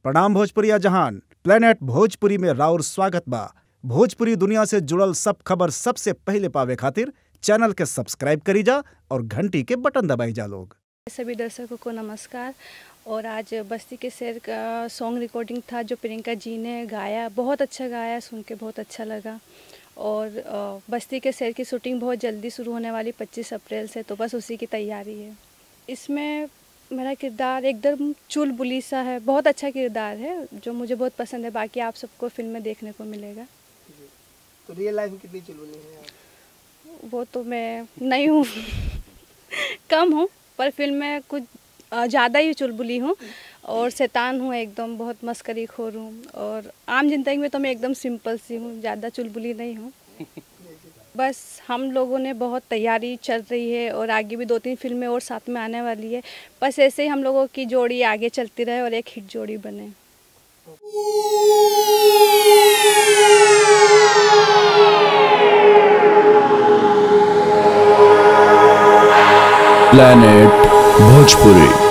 प्रणाम भोजपुरिया जहान। प्लेनेट भोजपुरी में राउर स्वागत बा। भोजपुरी दुनिया से जुड़ल सब खबर सबसे पहले पावे खातिर चैनल के सब्सक्राइब करी जा और घंटी के बटन दबाई जा लोग। सभी दर्शकों को नमस्कार। और आज बस्ती के शेर का सॉन्ग रिकॉर्डिंग था जो प्रियंका जी ने गाया, बहुत अच्छा गाया, सुन के बहुत अच्छा लगा। और बस्ती के शेर की शूटिंग बहुत जल्दी शुरू होने वाली 25 अप्रैल से, तो बस उसी की तैयारी है। इसमें मेरा किरदार एकदम चुलबुली सा है, बहुत अच्छा किरदार है जो मुझे बहुत पसंद है। बाकी आप सबको फिल्म में देखने को मिलेगा। तो रियल लाइफ में कितनी चुलबुली है आप? वो तो मैं नहीं हूँ कम हूँ, पर फिल्म में कुछ ज़्यादा ही चुलबुली हूँ और शैतान हूँ, एकदम बहुत मस्करीखोर हूँ। और आम जिंदगी में तो मैं एकदम सिंपल सी हूँ, ज़्यादा चुलबुली नहीं हूँ। बस हम लोगों ने बहुत तैयारी चल रही है और आगे भी 2-3 फिल्में और साथ में आने वाली है। बस ऐसे ही हम लोगों की जोड़ी आगे चलती रहे और एक हिट जोड़ी बने। प्लेनेट भोजपुरी।